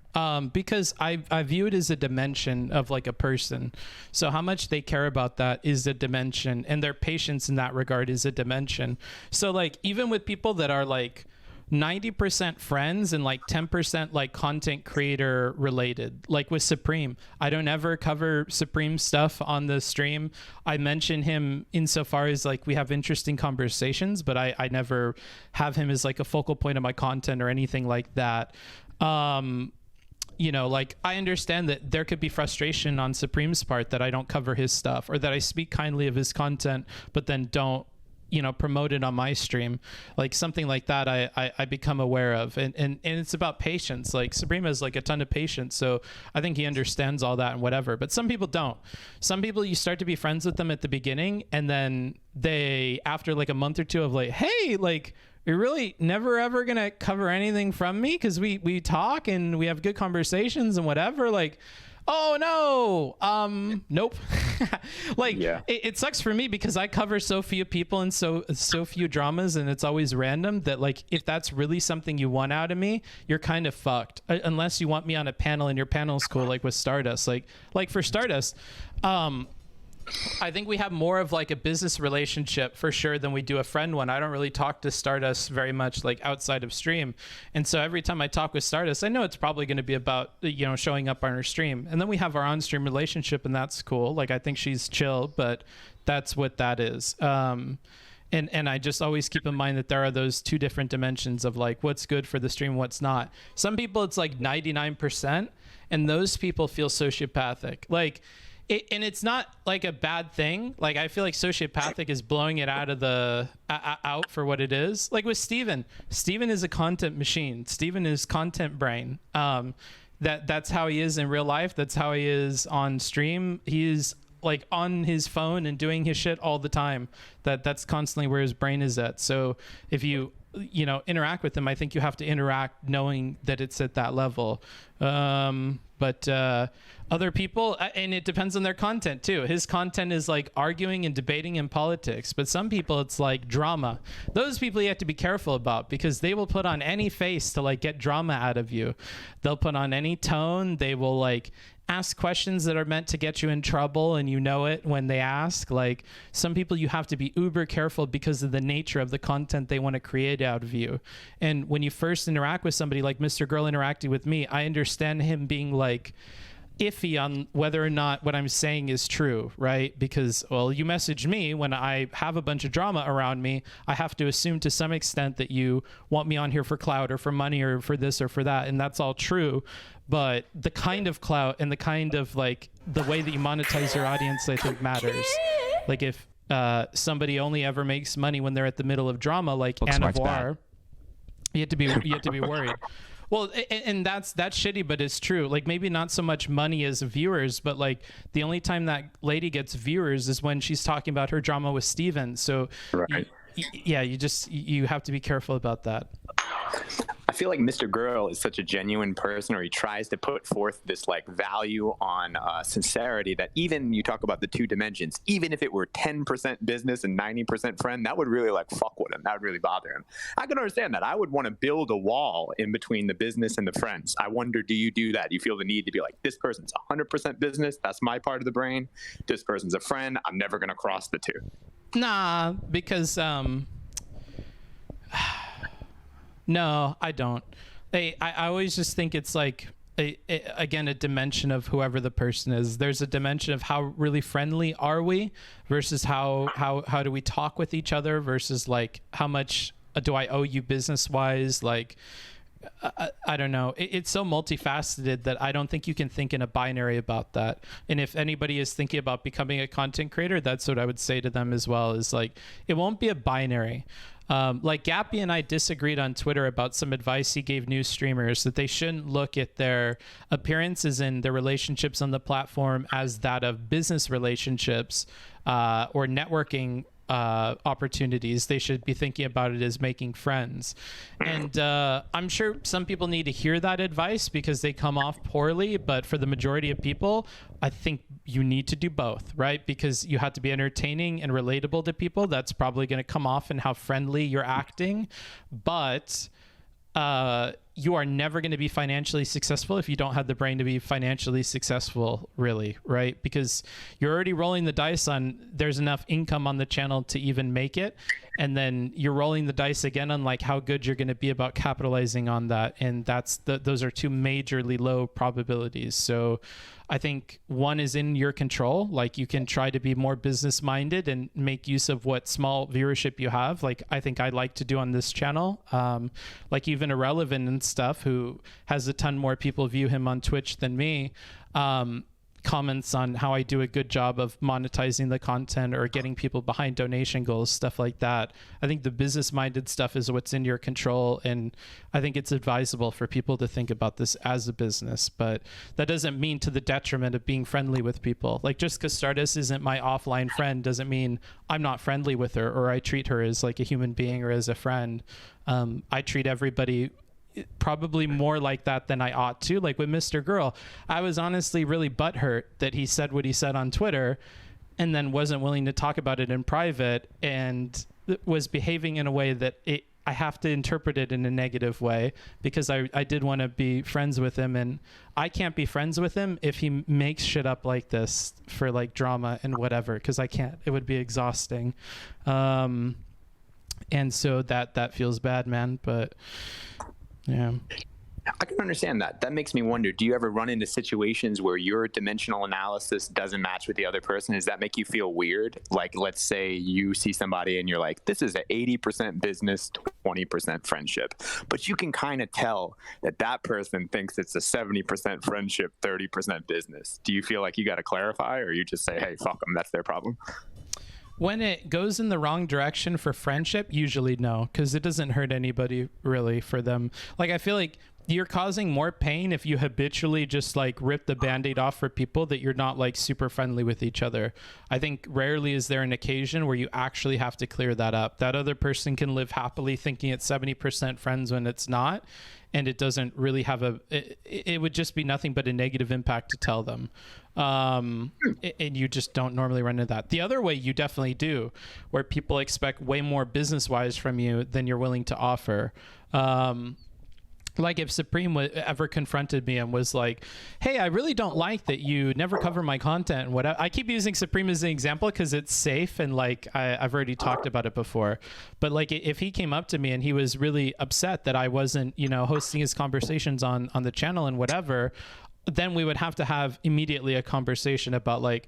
Because I view it as a dimension of like a person. So how much they care about that is a dimension, and their patience in that regard is a dimension. So like even with people that are like 90% friends and like 10% like content creator related, like with Supreme, I don't ever cover Supreme stuff on the stream. I mention him insofar as like we have interesting conversations, but I never have him as like a focal point of my content or anything like that. Like I understand that there could be frustration on Supreme's part that I don't cover his stuff or that I speak kindly of his content but then don't promote it on my stream. Like something like that I become aware of, and it's about patience. Like Supreme has like a ton of patience, so I think he understands all that and whatever, but some people don't. Some people, you start to be friends with them at the beginning, and then they, after like a month or two of like, hey, like you're really never ever gonna cover anything from me because we talk and we have good conversations and whatever, like, oh no, nope. Like yeah. It sucks for me because I cover so few people and so few dramas, and it's always random that like if that's really something you want out of me, you're kind of fucked unless you want me on a panel and your panel's cool, like with Stardust. Like for Stardust, I think we have more of like a business relationship for sure than we do a friend one. I don't really talk to Stardust very much like outside of stream. And so every time I talk with Stardust, I know it's probably going to be about, showing up on her stream. And then we have our on-stream relationship, and that's cool. Like I think she's chill, but that's what that is. And I just always keep in mind that there are those two different dimensions of like what's good for the stream, what's not. Some people it's like 99%, and those people feel sociopathic. And it's not like a bad thing. Like I feel like sociopathic is blowing it out of the out for what it is. Like with Steven is a content machine. Steven is content brain. That's how he is in real life. That's how he is on stream. He's like on his phone and doing his shit all the time. That's constantly where his brain is at. So if you interact with him, I think you have to interact knowing that it's at that level. But other people, and it depends on their content too. His content is like arguing and debating in politics, but some people it's like drama. Those people you have to be careful about, because they will put on any face to like get drama out of you. They'll put on any tone. They will like ask questions that are meant to get you in trouble, and you know it when they ask. Like, some people you have to be uber careful because of the nature of the content they want to create out of you. And when you first interact with somebody like Mr. Girl interacting with me, I understand him being like iffy on whether or not what I'm saying is true, right? Because, well, you message me when I have a bunch of drama around me. I have to assume to some extent that you want me on here for clout or for money or for this or for that, and that's all true. But the kind of clout and the kind of like the way that you monetize your audience, I think matters. Like if somebody only ever makes money when they're at the middle of drama, like Anavar, you have to be worried. Well, and that's shitty, but it's true. Like, maybe not so much money as viewers, but like the only time that lady gets viewers is when she's talking about her drama with Steven. So right. You have to be careful about that. I feel like Mr. Girl is such a genuine person, or he tries to put forth this like value on sincerity, that even you talk about the two dimensions, even if it were 10% business and 90% friend, that would really like fuck with him. That would really bother him. I can understand that. I would want to build a wall in between the business and the friends. I wonder, do you do that? Do you feel the need to be like, this person's 100% business, that's my part of the brain. This person's a friend, I'm never going to cross the two. Nah, because no, I don't. I always just think it's like again a dimension of whoever the person is. There's a dimension of how really friendly are we versus how do we talk with each other versus like how much do I owe you business wise. Like I don't know. It's so multifaceted that I don't think you can think in a binary about that. And if anybody is thinking about becoming a content creator, that's what I would say to them as well, is like, it won't be a binary. Like Gappy and I disagreed on Twitter about some advice he gave new streamers, that they shouldn't look at their appearances and their relationships on the platform as that of business relationships or networking opportunities. They should be thinking about it as making friends. And I'm sure some people need to hear that advice because they come off poorly, but for the majority of people, I think you need to do both, right? Because you have to be entertaining and relatable to people. That's probably going to come off in how friendly you're acting, but you are never going to be financially successful if you don't have the brain to be financially successful, really, right? Because you're already rolling the dice on there's enough income on the channel to even make it, and then you're rolling the dice again on like how good you're going to be about capitalizing on that, and that's those are two majorly low probabilities. So I think one is in your control. Like, you can try to be more business minded and make use of what small viewership you have. Like I think I like to do on this channel, like even Irrelevant and stuff, who has a ton more people view him on Twitch than me, comments on how I do a good job of monetizing the content or getting people behind donation goals, stuff like that. I think the business minded stuff is what's in your control, and I think it's advisable for people to think about this as a business, but that doesn't mean to the detriment of being friendly with people. Like, just because Stardust isn't my offline friend doesn't mean I'm not friendly with her or I treat her as like a human being or as a friend. I treat everybody probably more like that than I ought to. Like with Mr. Girl, I was honestly really butthurt that he said what he said on Twitter and then wasn't willing to talk about it in private, and was behaving in a way that I have to interpret it in a negative way, because I did want to be friends with him, and I can't be friends with him if he makes shit up like this for like drama and whatever, because I can't. It would be exhausting. And so that feels bad, man. But yeah, I can understand that. That makes me wonder, do you ever run into situations where your dimensional analysis doesn't match with the other person? Does that make you feel weird? Like, let's say you see somebody and you're like, this is an 80% business, 20% friendship, but you can kind of tell that that person thinks it's a 70% friendship, 30% business. Do you feel like you got to clarify, or you just say, hey, fuck them, that's their problem? When it goes in the wrong direction for friendship, usually no, because it doesn't hurt anybody really for them. Like, I feel like you're causing more pain if you habitually just like rip the Band-Aid off for people that you're not like super friendly with each other. I think rarely is there an occasion where you actually have to clear that up. That other person can live happily thinking it's 70% friends when it's not, and it doesn't really have it would just be nothing but a negative impact to tell them. And you just don't normally run into that. The other way you definitely do, where people expect way more business wise from you than you're willing to offer. Like if Supreme ever confronted me and was like, hey, I really don't like that you never cover my content and whatever. I keep using Supreme as an example because it's safe and like I've already talked about it before. But like if he came up to me and he was really upset that I wasn't, you know, hosting his conversations on the channel and whatever, then we would have to have immediately a conversation about like,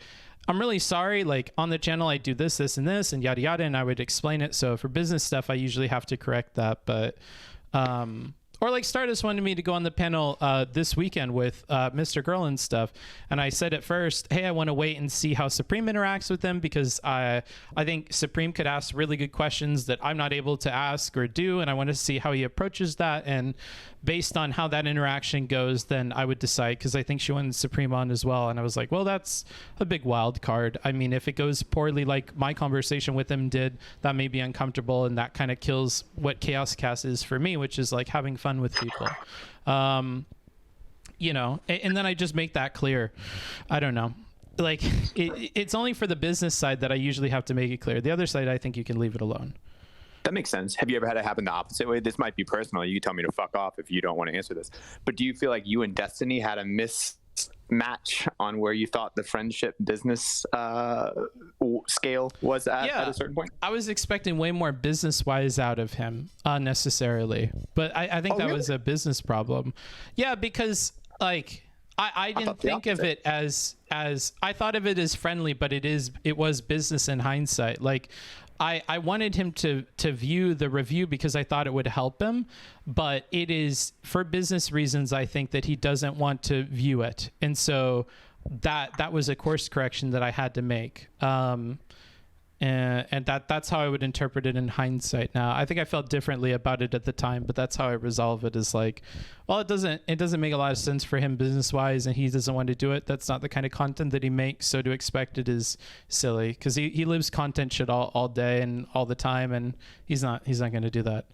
I'm really sorry, like on the channel I do this, this, and this, and yada yada, and I would explain it. So for business stuff, I usually have to correct that. But or like Stardust wanted me to go on the panel this weekend with Mr. Girl and stuff. And I said at first, hey, I want to wait and see how Supreme interacts with them, because I think Supreme could ask really good questions that I'm not able to ask or do. And I want to see how he approaches that. And based on how that interaction goes, then I would decide, because I think she wanted Supreme on as well. And I was like, well, that's a big wild card. I mean, if it goes poorly like my conversation with him did, that may be uncomfortable, and that kind of kills what Chaos Cast is for me, which is like having fun with people. You know, and then I just make that clear. I don't know. Like it's only for the business side that I usually have to make it clear. The other side, I think you can leave it alone. That makes sense. Have you ever had it happen the opposite way? This might be personal. You can tell me to fuck off if you don't want to answer this. But do you feel like you and Destiny had a mismatch on where you thought the friendship business scale was at a certain point? I was expecting way more business-wise out of him, unnecessarily. But I think that was a business problem. Yeah, because like I didn't think of it as I thought of it as friendly, but it was business in hindsight. Like I wanted him to view the review because I thought it would help him, but it is for business reasons. I think that he doesn't want to view it. And so that was a course correction that I had to make. And that's how I would interpret it in hindsight now. I think I felt differently about it at the time, but that's how I resolve it, is like, well, it doesn't make a lot of sense for him business wise, and he doesn't want to do it. That's not the kind of content that he makes, so to expect it is silly, because he lives content shit all day and all the time, and he's not going to do that.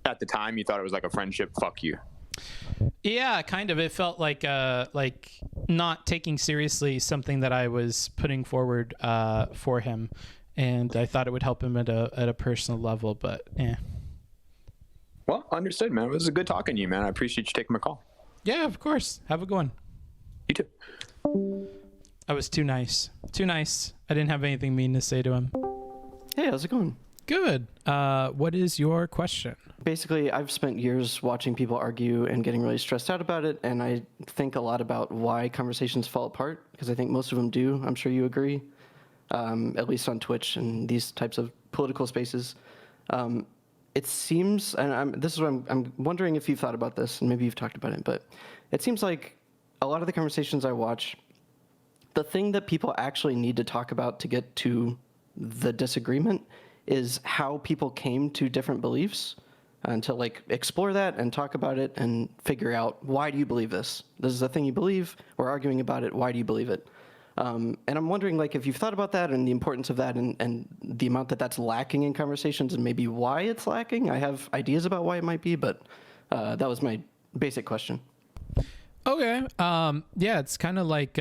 At the time, you thought it was like a friendship fuck you. Yeah, kind of. It felt like not taking seriously something that I was putting forward for him, and I thought it would help him at a personal level. But yeah. Well, understood, man. It was good talking to you, man. I appreciate you taking my call. Yeah, of course. Have a good one. You too. I was too nice. Too nice. I didn't have anything mean to say to him. Hey, how's it going? Good. What is your question? Basically, I've spent years watching people argue and getting really stressed out about it, and I think a lot about why conversations fall apart, because I think most of them do. I'm sure you agree, at least on Twitch and these types of political spaces. It seems, and this is what I'm wondering if you've thought about this, and maybe you've talked about it, but it seems like a lot of the conversations I watch, the thing that people actually need to talk about to get to the disagreement is how people came to different beliefs, and to like explore that and talk about it and figure out, why do you believe this? This is a thing you believe. We're arguing about it. Why do you believe it? And I'm wondering, like, if you've thought about that and the importance of that, and the amount that's lacking in conversations, and maybe why it's lacking. I have ideas about why it might be, but that was my basic question. Okay. Yeah, it's kind of like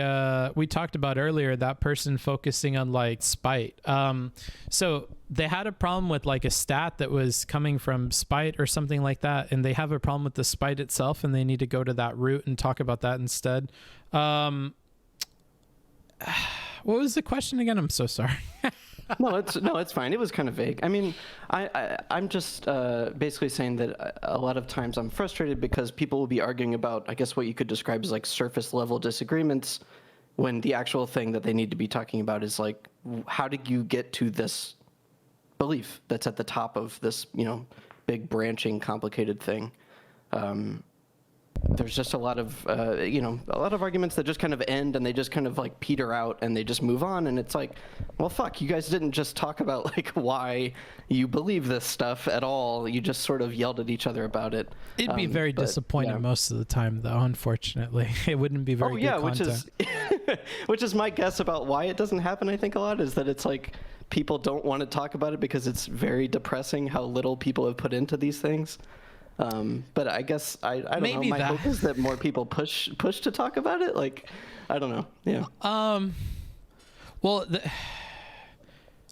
we talked about earlier, that person focusing on like spite. So they had a problem with like a stat that was coming from spite or something like that, and they have a problem with the spite itself, and they need to go to that root and talk about that instead. What was the question again? I'm so sorry. No, it's fine. It was kind of vague. I mean, I'm just basically saying that a lot of times I'm frustrated because people will be arguing about, I guess, what you could describe as like surface level disagreements, when the actual thing that they need to be talking about is like, how did you get to this belief that's at the top of this, big branching, complicated thing? there's just a lot of a lot of arguments that just kind of end and they just kind of like peter out and they just move on, and it's like, well, fuck, you guys didn't just talk about like why you believe this stuff at all. You just sort of yelled at each other about it. It'd be very disappointing most of the time, though. Unfortunately, it wouldn't be very good content. which is my guess about why it doesn't happen. I think a lot is that it's like people don't want to talk about it because it's very depressing how little people have put into these things. But I guess I don't know. My hope is that more people push to talk about it. Like, I don't know. Yeah. Well,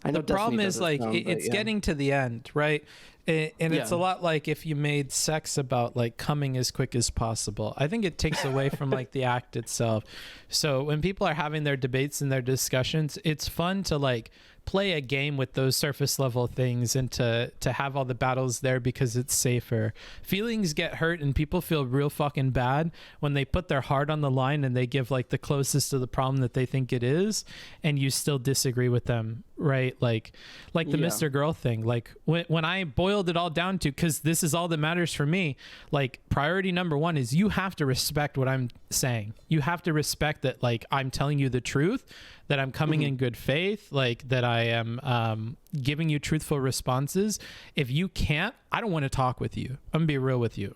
I know the problem is like it's getting to the end, right? And it's a lot like if you made sex about like coming as quick as possible. I think it takes away from like the act itself. So when people are having their debates and their discussions, it's fun to like play a game with those surface level things and to have all the battles there because it's safer. Feelings get hurt and people feel real fucking bad when they put their heart on the line and they give like the closest to the problem that they think it is, and you still disagree with them, right? Like the Mr. Girl thing. Like when I boiled it all down to, because this is all that matters for me, like priority number one is you have to respect what I'm saying. You have to respect that like I'm telling you the truth, that I'm coming in good faith, like that I am giving you truthful responses. If you can't, I don't want to talk with you. I'm gonna be real with you.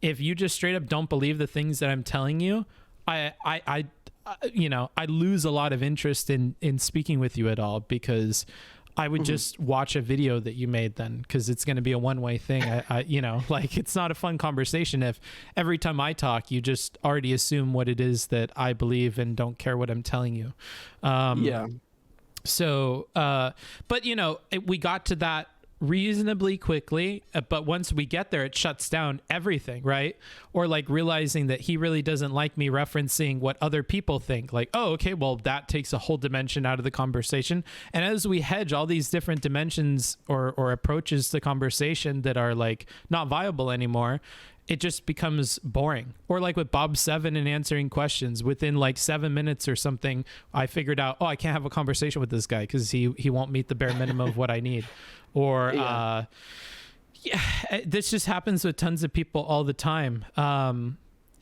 If you just straight up don't believe the things that I'm telling you, I lose a lot of interest in speaking with you at all, because I would just watch a video that you made then, because it's going to be a one-way thing. Like it's not a fun conversation if every time I talk, you just already assume what it is that I believe and don't care what I'm telling you. So, but we got to that reasonably quickly, but once we get there, it shuts down everything, right? Or like realizing that he really doesn't like me referencing what other people think. Like, oh, okay, well, that takes a whole dimension out of the conversation. And as we hedge all these different dimensions or approaches to conversation that are like not viable anymore, it just becomes boring. Or like with Bob 7 and answering questions, within like 7 minutes or something, I figured out, oh, I can't have a conversation with this guy because he won't meet the bare minimum of what I need. Or this just happens with tons of people all the time.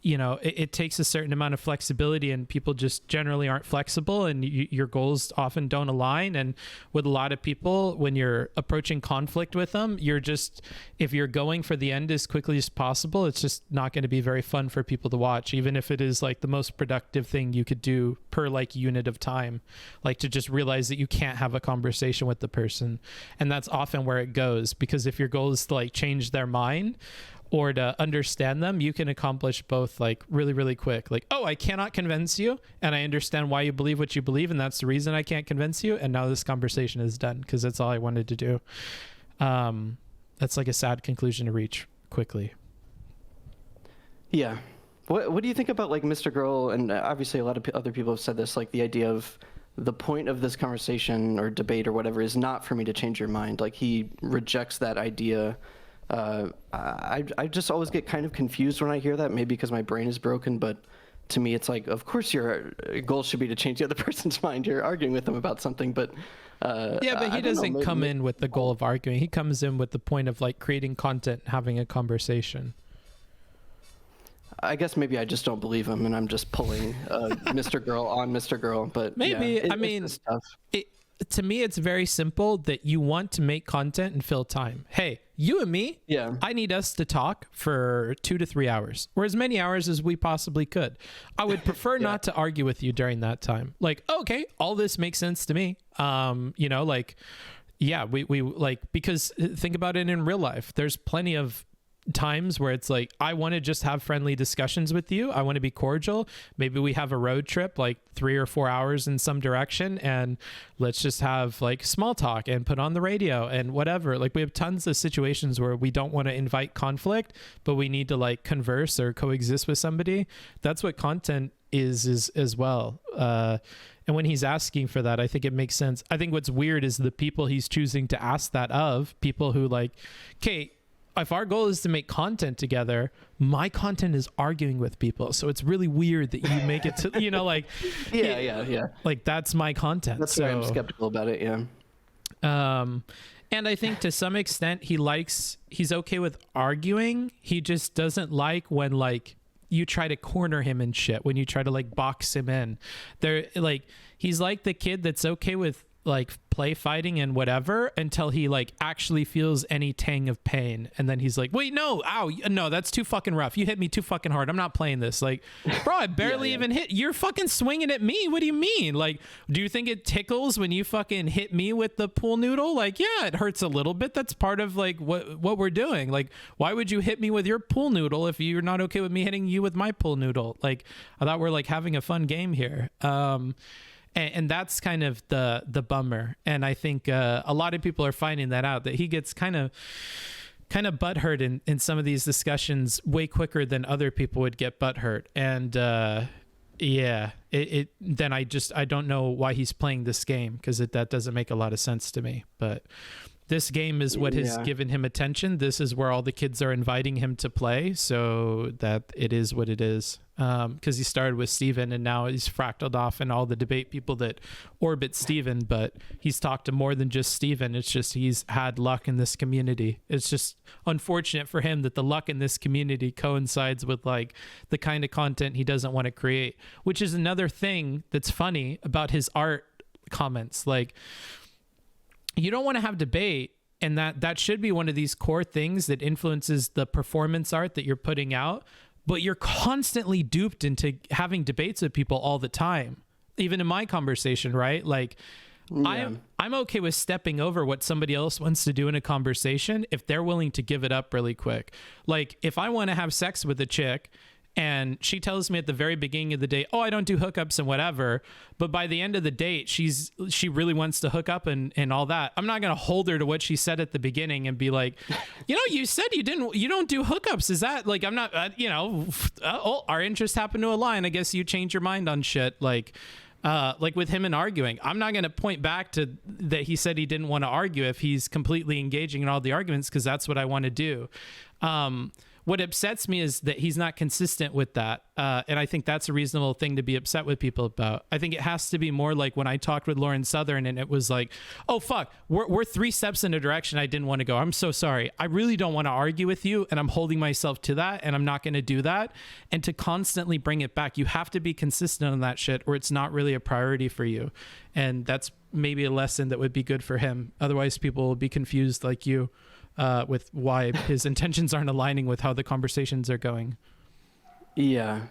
It takes a certain amount of flexibility, and people just generally aren't flexible, and your goals often don't align. And with a lot of people, when you're approaching conflict with them, if you're going for the end as quickly as possible, it's just not going to be very fun for people to watch, even if it is like the most productive thing you could do per like unit of time, like to just realize that you can't have a conversation with the person. And that's often where it goes, because if your goal is to like change their mind or to understand them, you can accomplish both like really, really quick. Like, oh, I cannot convince you, and I understand why you believe what you believe, and that's the reason I can't convince you. And now this conversation is done because that's all I wanted to do. That's like a sad conclusion to reach quickly. Yeah. What do you think about like Mr. Girl? And obviously a lot of other people have said this, like the idea of the point of this conversation or debate or whatever is not for me to change your mind. Like he rejects that idea. I just always get kind of confused when I hear that, maybe because my brain is broken, but to me it's like, of course your goal should be to change the other person's mind. You're arguing with them about something, but but he doesn't come in with the goal of arguing. He comes in with the point of like creating content and having a conversation. I guess maybe I just don't believe him, and I'm just pulling Mr. Girl on Mr. Girl, but maybe to me, it's very simple that you want to make content and fill time. Hey, you and me, I need us to talk for 2 to 3 hours, or as many hours as we possibly could. I would prefer not to argue with you during that time. Like, okay, all this makes sense to me. We like, because think about it in real life. There's plenty of times where it's like, I want to just have friendly discussions with you. I want to be cordial. Maybe we have a road trip, like 3 or 4 hours in some direction, and let's just have like small talk and put on the radio and whatever. Like we have tons of situations where we don't want to invite conflict, but we need to like converse or coexist with somebody. That's what content is as well. And when he's asking for that, I think it makes sense. I think what's weird is the people he's choosing to ask that of, people who like, okay, if our goal is to make content together, my content is arguing with people. So it's really weird that you make it to, like, like that's my content. That's why I'm skeptical about it. Yeah. And I think to some extent he's okay with arguing. He just doesn't like when like you try to corner him and shit, when you try to like box him in. He's like the kid that's okay with like play fighting and whatever until he like actually feels any tang of pain, and then he's like, wait, no, ow, no, that's too fucking rough, you hit me too fucking hard, I'm not playing this. Like, bro, I barely even hit, you're fucking swinging at me, what do you mean? Like, do you think it tickles when you fucking hit me with the pool noodle? Like, yeah, it hurts a little bit, that's part of like what we're doing. Like, why would you hit me with your pool noodle if you're not okay with me hitting you with my pool noodle? Like, I thought we're like having a fun game here. And that's kind of the bummer. And I think a lot of people are finding that out, that he gets kind of butthurt in some of these discussions way quicker than other people would get butthurt. And then I don't know why he's playing this game, because that doesn't make a lot of sense to me. But this game is what has given him attention. This is where all the kids are inviting him to play, so that it is what it is. Because he started with Steven, and now he's fractaled off in all the debate people that orbit Steven, but he's talked to more than just Steven. It's just he's had luck in this community. It's just unfortunate for him that the luck in this community coincides with like the kind of content he doesn't want to create, which is another thing that's funny about his art comments. Like, you don't want to have debate, and that should be one of these core things that influences the performance art that you're putting out, but you're constantly duped into having debates with people all the time. Even in my conversation, right? Like, I'm okay with stepping over what somebody else wants to do in a conversation if they're willing to give it up really quick. Like, if I want to have sex with a chick and she tells me at the very beginning of the date, oh, I don't do hookups and whatever, but by the end of the date, she really wants to hook up and all that, I'm not going to hold her to what she said at the beginning and be like, you said you don't do hookups. Is that like, I'm not, our interests happen to align. I guess you change your mind on shit. Like with him and arguing, I'm not going to point back to that he said he didn't want to argue if he's completely engaging in all the arguments, because that's what I want to do. What upsets me is that he's not consistent with that. And I think that's a reasonable thing to be upset with people about. I think it has to be more like when I talked with Lauren Southern and it was like, oh, fuck, we're 3 steps in a direction I didn't want to go. I'm so sorry. I really don't want to argue with you, and I'm holding myself to that, and I'm not going to do that. And to constantly bring it back, you have to be consistent on that shit, or it's not really a priority for you. And that's maybe a lesson that would be good for him. Otherwise, people will be confused like you. With why his intentions aren't aligning with how the conversations are going. The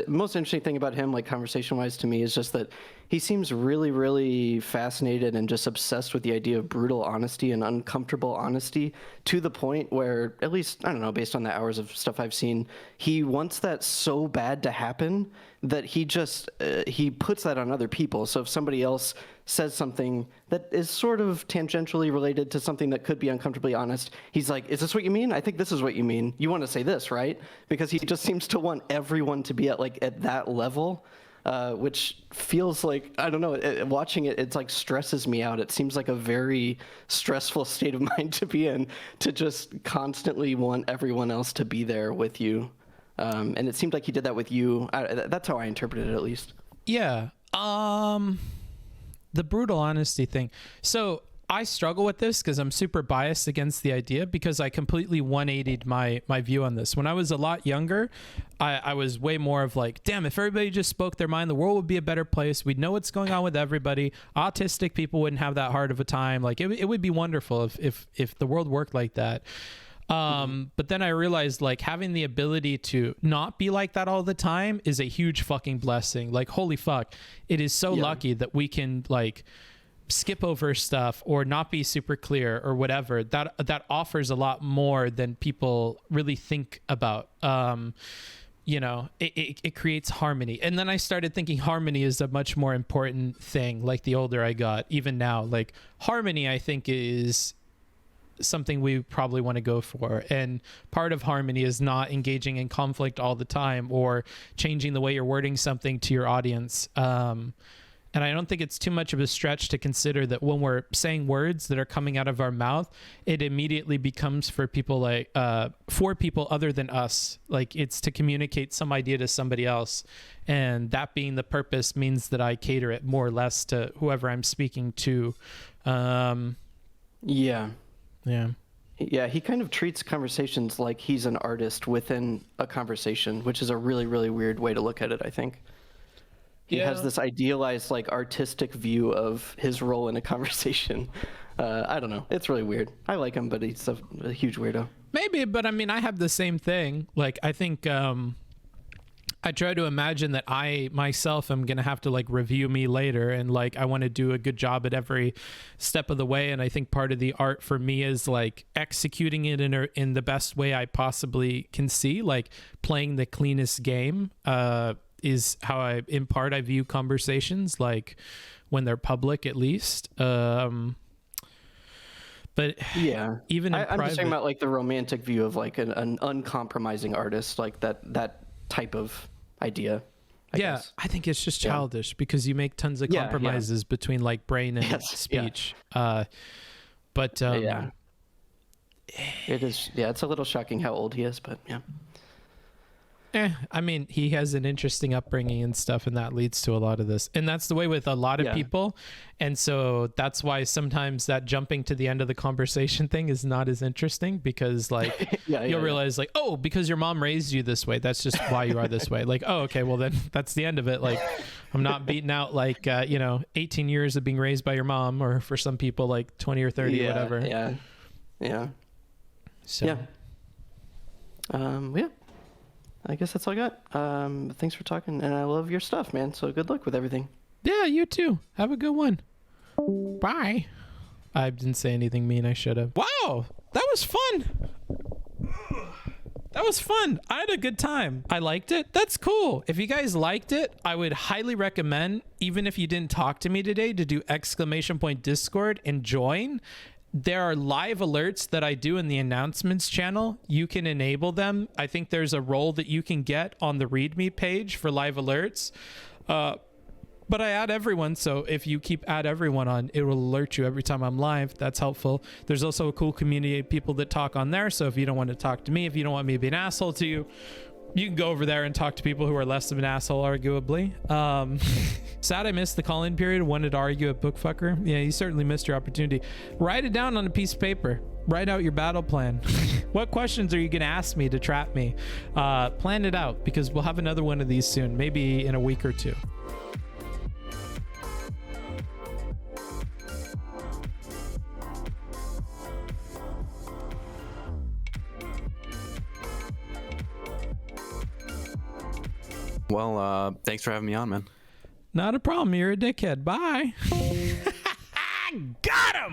most interesting thing about him, like conversation wise to me, is just that he seems really, really fascinated and just obsessed with the idea of brutal honesty and uncomfortable honesty, to the point where, at least, I don't know, based on the hours of stuff I've seen, he wants that so bad to happen that he just, he puts that on other people. So if somebody else says something that is sort of tangentially related to something that could be uncomfortably honest, he's like, is this what you mean? I think this is what you mean. You want to say this, right? Because he just seems to want everyone to be at that level, which feels like, I don't know, watching it, it's like stresses me out. It seems like a very stressful state of mind to be in, to just constantly want everyone else to be there with you. And it seemed like he did that with you. That's how I interpreted it, at least. Yeah. The brutal honesty thing. So I struggle with this because I'm super biased against the idea, because I completely 180'd my view on this. When I was a lot younger, I was way more of like, damn, if everybody just spoke their mind, the world would be a better place. We'd know what's going on with everybody. Autistic people wouldn't have that hard of a time. Like it would be wonderful if the world worked like that. But then I realized, like, having the ability to not be like that all the time is a huge fucking blessing. Like, holy fuck, it is so lucky that we can like skip over stuff or not be super clear or whatever. That offers a lot more than people really think about. It creates harmony. And then I started thinking harmony is a much more important thing. Like, the older I got, even now, like, harmony, I think, is something we probably want to go for. And part of harmony is not engaging in conflict all the time or changing the way you're wording something to your audience. And I don't think it's too much of a stretch to consider that when we're saying words that are coming out of our mouth, it immediately becomes for people like for people other than us. Like it's to communicate some idea to somebody else. And that being the purpose means that I cater it more or less to whoever I'm speaking to. Yeah. Yeah. Yeah, he kind of treats conversations like he's an artist within a conversation, which is a really, really weird way to look at it, I think. He has this idealized, like, artistic view of his role in a conversation. I don't know. It's really weird. I like him, but he's a huge weirdo. Maybe, but I mean, I have the same thing. Like, I think I try to imagine that I myself am going to have to like review me later, and like I want to do a good job at every step of the way. And I think part of the art for me is like executing it in the best way I possibly can see, like playing the cleanest game is how I view conversations, like when they're public at least. But yeah, even in I'm just talking about like the romantic view of like an uncompromising artist, like that type of idea. I guess. I think it's just childish because you make tons of compromises between like brain and speech. But it is. Yeah, it's a little shocking how old he is, but yeah. I mean, he has an interesting upbringing and stuff, and that leads to a lot of this. And that's the way with a lot of people. And so that's why sometimes that jumping to the end of the conversation thing is not as interesting, because like you'll realize like, oh, because your mom raised you this way, that's just why you are this way. Like, oh, okay, well then that's the end of it. Like I'm not beating out like 18 years of being raised by your mom, or for some people like 20 or 30 or whatever. So I guess that's all I got. Thanks for talking, and I love your stuff, man. So good luck with everything. Yeah, you too. Have a good one. Bye. I didn't say anything mean. I should have. Wow, that was fun. That was fun. I had a good time. I liked it. That's cool. If you guys liked it, I would highly recommend, even if you didn't talk to me today, to do !Discord and join. There are live alerts that I do in the announcements channel. You can enable them. I think there's a role that you can get on the README page for live alerts. But I add everyone, so if you keep add everyone on, it will alert you every time I'm live. That's helpful. There's also a cool community of people that talk on there, so if you don't want to talk to me, if you don't want me to be an asshole to you, you can go over there and talk to people who are less of an asshole, arguably. Sad I missed the call-in period. Wanted to argue at Bookfucker. Yeah, you certainly missed your opportunity. Write it down on a piece of paper. Write out your battle plan. What questions are you going to ask me to trap me? Plan it out, because we'll have another one of these soon, maybe in a week or two. Well, thanks for having me on, man. Not a problem. You're a dickhead. Bye. Got him!